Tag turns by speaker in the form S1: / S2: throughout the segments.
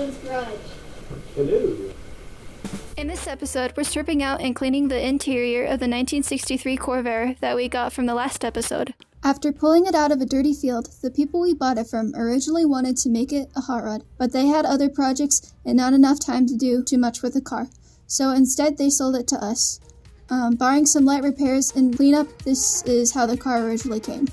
S1: John's garage.
S2: Hello.
S3: In this episode, we're stripping out and cleaning the interior of the 1963 Corvair that we got from the last episode. After pulling it out of a dirty field, the people we bought it from originally wanted to make it a hot rod, but they had other projects and not enough time to do too much with the car. So instead, they sold it to us. Barring some light repairs and cleanup, this is how the car originally came.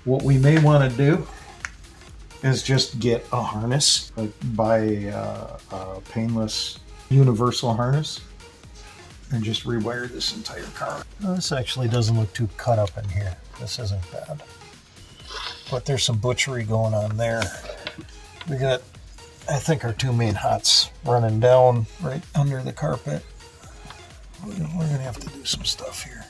S2: What we may want to do is just get a harness, like buy a painless universal harness, and just rewire this entire car. This actually doesn't look too cut up in here. This isn't bad. But there's some butchery going on there. We got, I think, our two main hots running down right under the carpet. We're going to have to do some stuff here.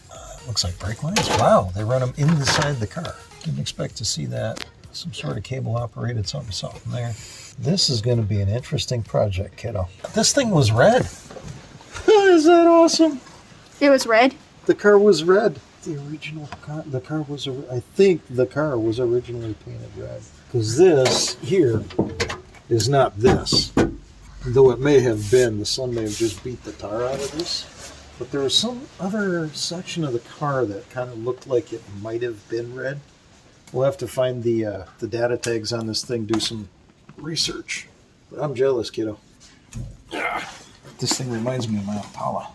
S2: Looks like brake lines. Wow, they run them inside the car. Didn't expect to see that. Some sort of cable operated something there. This is going to be an interesting project, kiddo. This thing was red. Is that awesome?
S3: It was red?
S2: The car was red. The original car, I think the car was originally painted red. Because this here is not this. Though it may have been, the sun may have just beat the tar out of this. But there was some other section of the car that kind of looked like it might have been red. We'll have to find the data tags on this thing, do some research. But I'm jealous, kiddo. This thing reminds me of my Impala.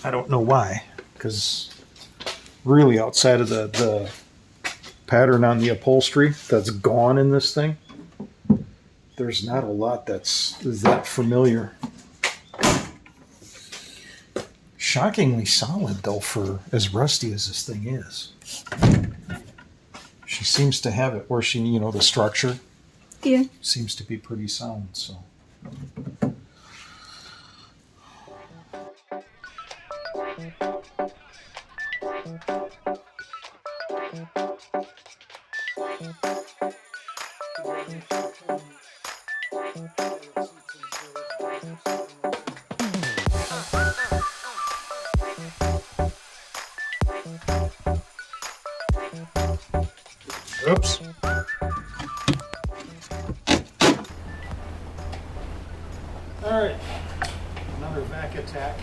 S2: I don't know why, because really outside of the pattern on the upholstery that's gone in this thing, there's not a lot that's that familiar. Shockingly solid, though, for as rusty as this thing is. She seems to have it where she, the structure seems to be pretty sound, so. Oops. All right. Another vac attack.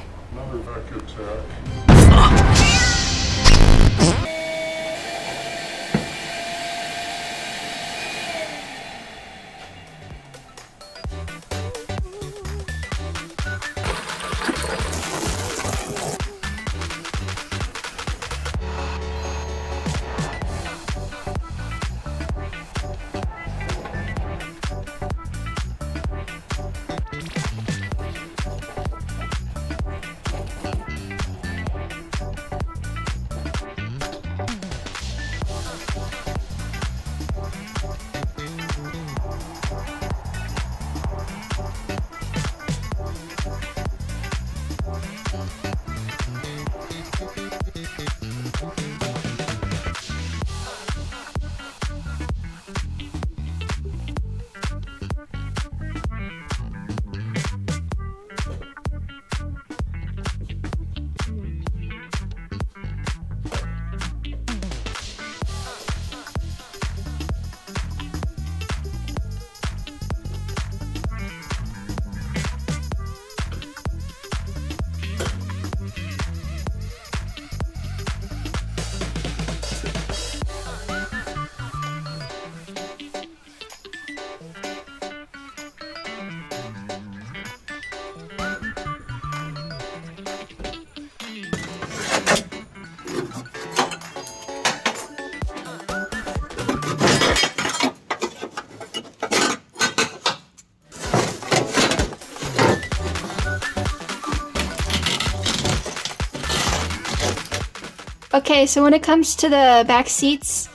S3: Okay, so when it comes to the back seats,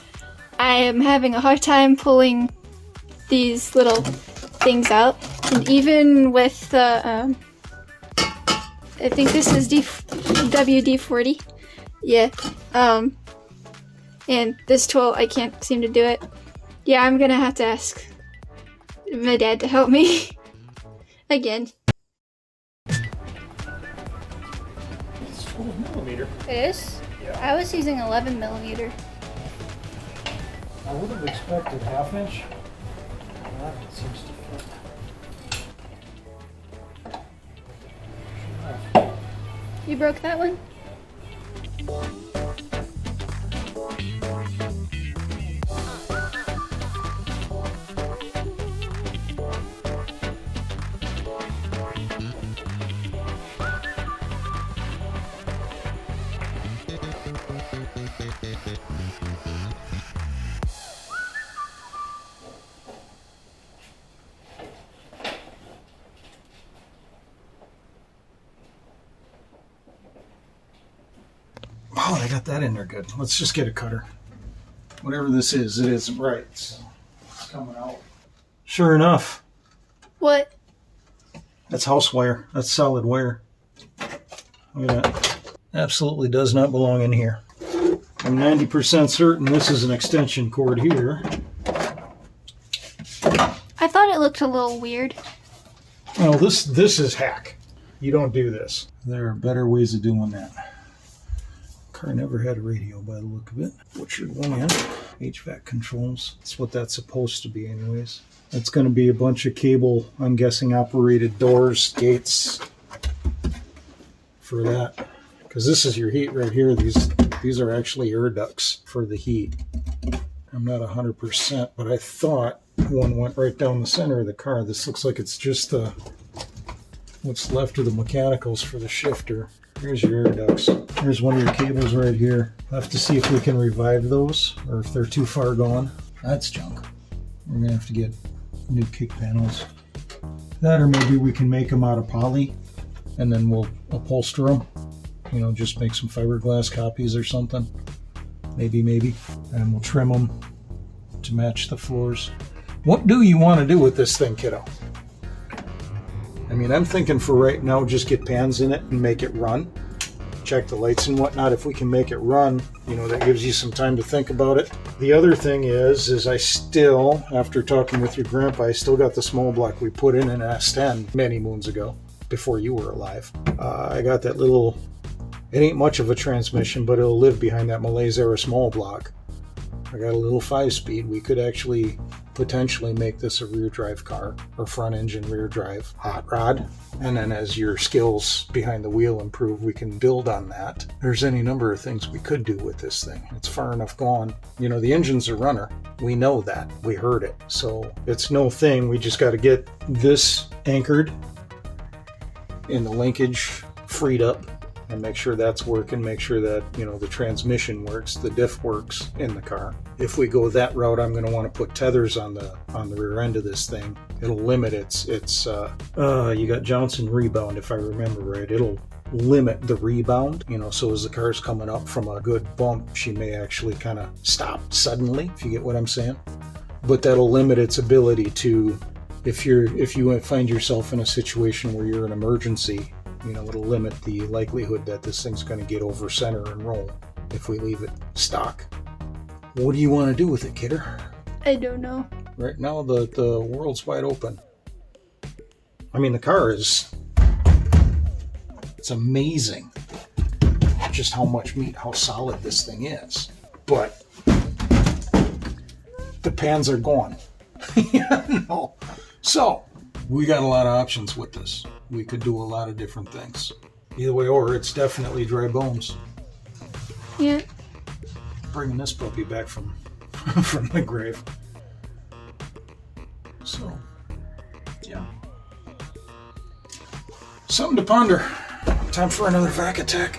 S3: I am having a hard time pulling these little things out. And even with the, I think this is WD-40. Yeah. And this tool, I can't seem to do it. Yeah, I'm gonna have to ask my dad to help me. Again.
S2: It's 12mm.
S3: It is?
S2: Yeah.
S3: I was using 11mm.
S2: I would have expected 1/2 inch. That seems to fit.
S3: You broke that one?
S2: Oh, they got that in there good. Let's just get a cutter. Whatever this is, it isn't right. So it's coming out. Sure enough,
S3: What?
S2: that's house wire. That's solid wire. Look at that. Absolutely does not belong in here. I'm 90% certain this is an extension cord here.
S3: I thought it looked a little weird.
S2: Well, this is hack. You don't do this. There are better ways of doing that. Car never had a radio by the look of it. Butchered one in. HVAC controls. That's what that's supposed to be anyways. That's going to be a bunch of cable, I'm guessing operated doors, gates for that. Because this is your heat right here. These are actually air ducts for the heat. I'm not 100%, but I thought one went right down the center of the car. This looks like it's just what's left of the mechanicals for the shifter. Here's your air ducts. Here's one of your cables right here. I'll have to see if we can revive those or if they're too far gone. That's junk. We're going to have to get new kick panels. That, or maybe we can make them out of poly and then we'll upholster them. You know, just make some fiberglass copies or something. Maybe. And we'll trim them to match the floors. What do you want to do with this thing, kiddo? I mean, I'm thinking for right now, just get pans in it and make it run. Check the lights and whatnot. If we can make it run, you know, that gives you some time to think about it. The other thing is I still, after talking with your grandpa, I still got the small block we put in an S10 many moons ago, before you were alive. I got that little, it ain't much of a transmission, but it'll live behind that Malaise era small block. I got a little 5-speed. We could actually potentially make this a rear drive car or front engine rear drive hot rod. And then as your skills behind the wheel improve, we can build on that. There's any number of things we could do with this thing. It's far enough gone. You know, the engine's a runner. We know that. We heard it. So it's no thing. We just got to get this anchored and the linkage freed up and make sure that's working, make sure that, you know, the transmission works, the diff works in the car. If we go that route, I'm going to want to put tethers on the rear end of this thing. It'll limit its you got Johnson rebound, if I remember right. It'll limit the rebound, you know, so as the car's coming up from a good bump, she may actually kind of stop suddenly, if you get what I'm saying. But that'll limit its ability to, if you find yourself in a situation where you're in an emergency, you know, it'll limit the likelihood that this thing's going to get over center and roll. if we leave it stock. What do you want to do with it, kidder?
S3: I don't know.
S2: Right now, the world's wide open. I mean, the car is... It's amazing just how much meat, how solid this thing is. But the pans are gone. No. So, we got a lot of options with this. We could do a lot of different things. Either way, or it's definitely dry bones.
S3: Yeah.
S2: Bringing this puppy back from from the grave. So, yeah. Something to ponder. Time for another vac attack.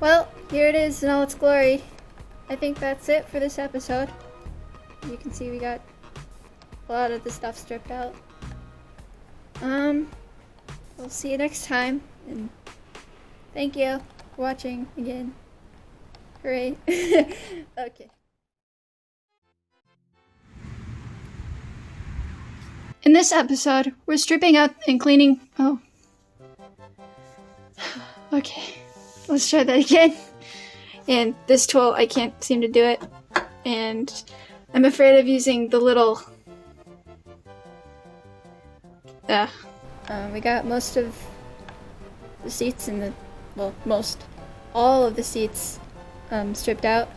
S3: Well, here it is in all its glory. I think that's it for this episode. You can see we got a lot of the stuff stripped out. We'll see you next time, and thank you for watching again. Hooray. Okay. In this episode, we're stripping out and cleaning... Oh. Okay. Let's try that again. And this tool, I can't seem to do it. And I'm afraid of using the little... we got most of the seats in the... Well, all of the seats stripped out.